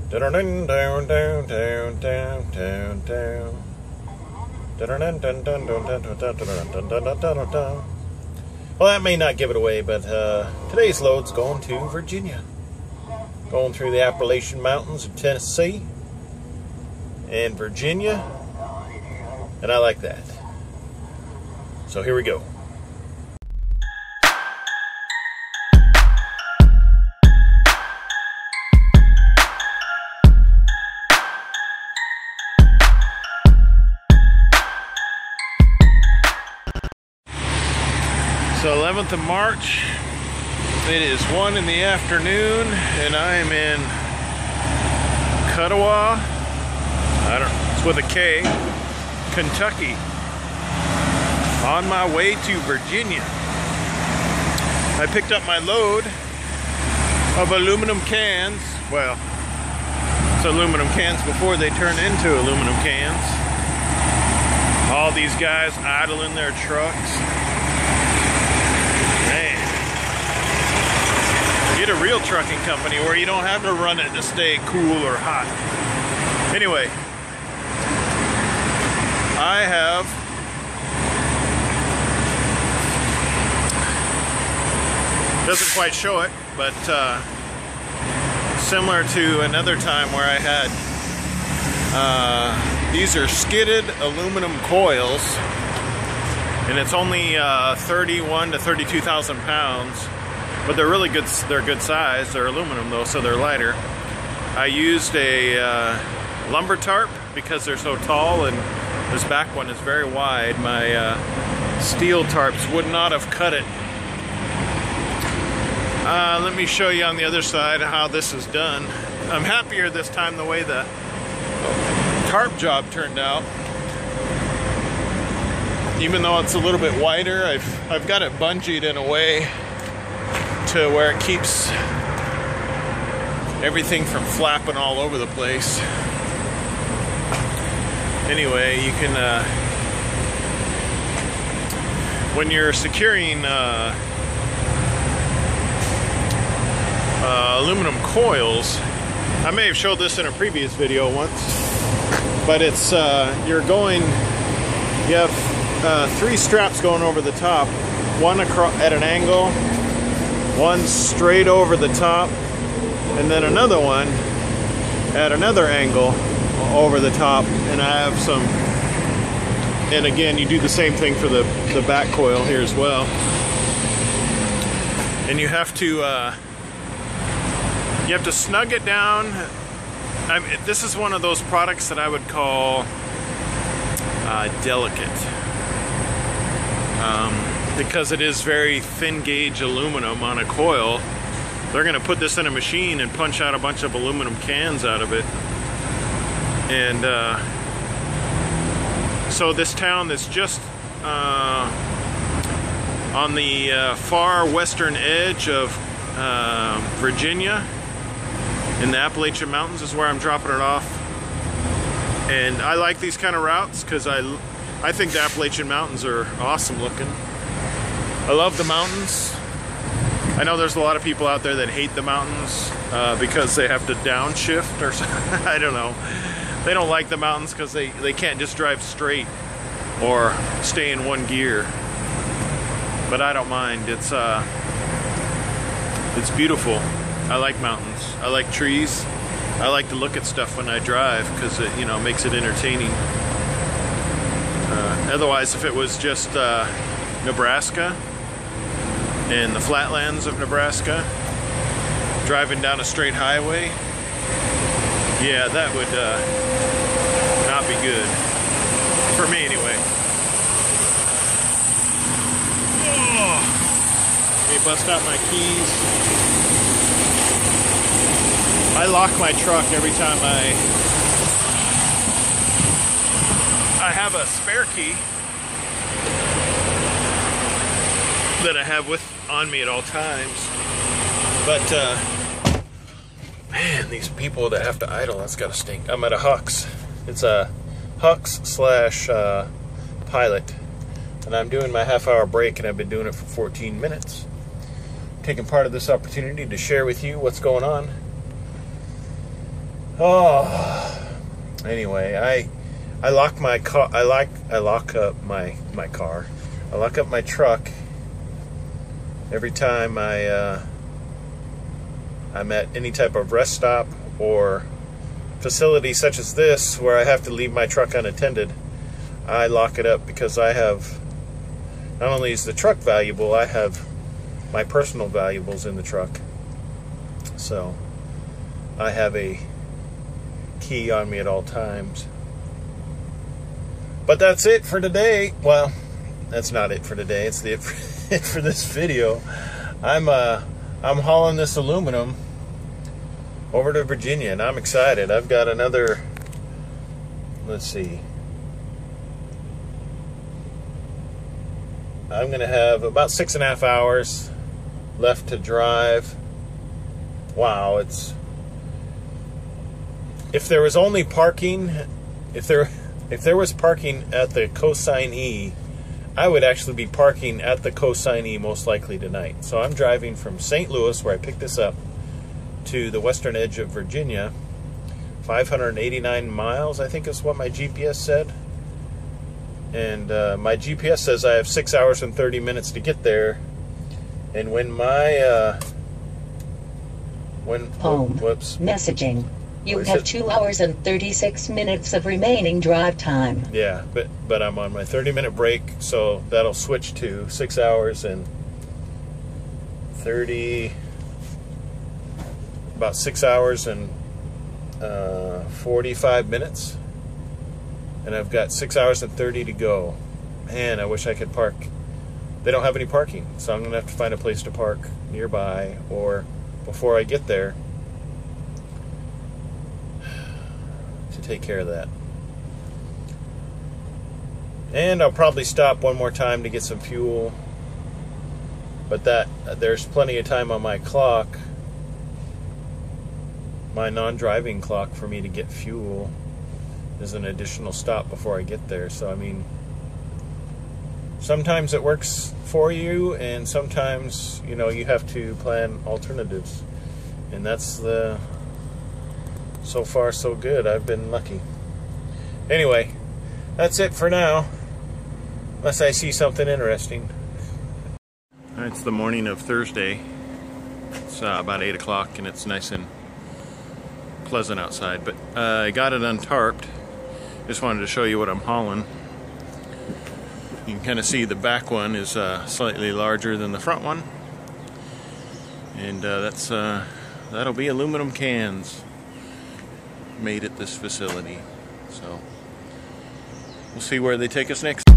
Down, down, down, down, down, down, down. Well, that may not give it away, but today's load's going to Virginia. Going through the Appalachian Mountains of Tennessee and Virginia, and I like that. So here we go. So 11th of March, it is 1 in the afternoon, and I am in Cuttawa, it's with a K, Kentucky, on my way to Virginia. I picked up my load of aluminum cans. Well, it's aluminum cans before they turn into aluminum cans. All these guys idling their trucks. Get a real trucking company where you don't have to run it to stay cool or hot. Anyway, I have doesn't quite show it, but similar to another time where I had these are skidded aluminum coils, and it's only 31 to 32,000 pounds. But they're really good, they're good size. They're aluminum though, so they're lighter. I used a lumber tarp because they're so tall, and this back one is very wide. My steel tarps would not have cut it. Let me show you on the other side how this is done. I'm happier this time the way the tarp job turned out. Even though it's a little bit wider, I've got it bungeed in a way to where it keeps everything from flapping all over the place. Anyway, you can when you're securing aluminum coils, I may have showed this in a previous video once, but it's you have 3 straps going over the top, one across at an angle, one straight over the top, and then another one at another angle over the top. And I have some, and again, you do the same thing for the back coil here as well. And you have to snug it down. This is one of those products that I would call delicate. Because it is very thin gauge aluminum on a coil. They're going to put this in a machine and punch out a bunch of aluminum cans out of it. And so this town that's just on the far western edge of Virginia in the Appalachian Mountains is where I'm dropping it off. And I like these kind of routes because I think the Appalachian Mountains are awesome looking. I love the mountains. I know there's a lot of people out there that hate the mountains because they have to downshift or something. I don't know. They don't like the mountains because they can't just drive straight or stay in one gear. But I don't mind. It's beautiful. I like mountains. I like trees. I like to look at stuff when I drive because it, makes it entertaining. Otherwise, if it was just Nebraska and the flatlands of Nebraska, driving down a straight highway, yeah, that would not be good. For me, anyway. Oh, let me bust out my keys. I lock my truck every time I have a spare key that I have on me at all times. But man, these people that have to idle, that's gotta stink. I'm at a Huck's. It's a Huck's / Pilot, and I'm doing my half-hour break, and I've been doing it for 14 minutes. Taking part of this opportunity to share with you what's going on. Oh, anyway, I lock my car. I lock up my car. I lock up my truck every time I'm at any type of rest stop or facility such as this where I have to leave my truck unattended. I lock it up because I have, not only is the truck valuable, I have my personal valuables in the truck. So I have a key on me at all times. But that's it for today. Well, that's not it for today. It's it for this video. I'm hauling this aluminum over to Virginia, and I'm excited. I've got another, let's see, I'm gonna have about 6.5 hours left to drive. Wow, if there was only parking, if there was parking at the cosine E, I would actually be parking at the cosine E most likely tonight. So I'm driving from St. Louis, where I picked this up, to the western edge of Virginia. 589 miles, I think is what my GPS said. And my GPS says I have 6 hours and 30 minutes to get there. And when my whoops, messaging. You have 2 hours and 36 minutes of remaining drive time. Yeah, but I'm on my 30-minute break, so that'll switch to 6 hours and 30, about 6 hours and 45 minutes. And I've got 6 hours and 30 to go. Man, I wish I could park. They don't have any parking, so I'm going to have to find a place to park nearby or before I get there to take care of that. And I'll probably stop one more time to get some fuel, but there's plenty of time on my clock, my non-driving clock, for me to get fuel. There's an additional stop before I get there. So I mean, sometimes it works for you, and sometimes, you know, you have to plan alternatives. And that's so far so good. I've been lucky. Anyway, that's it for now, unless I see something interesting. It's the morning of Thursday. It's about 8 o'clock, and it's nice and pleasant outside. But I got it untarped. Just wanted to show you what I'm hauling. You can kind of see the back one is slightly larger than the front one, and that'll be aluminum cans made at this facility. So we'll see where they take us next.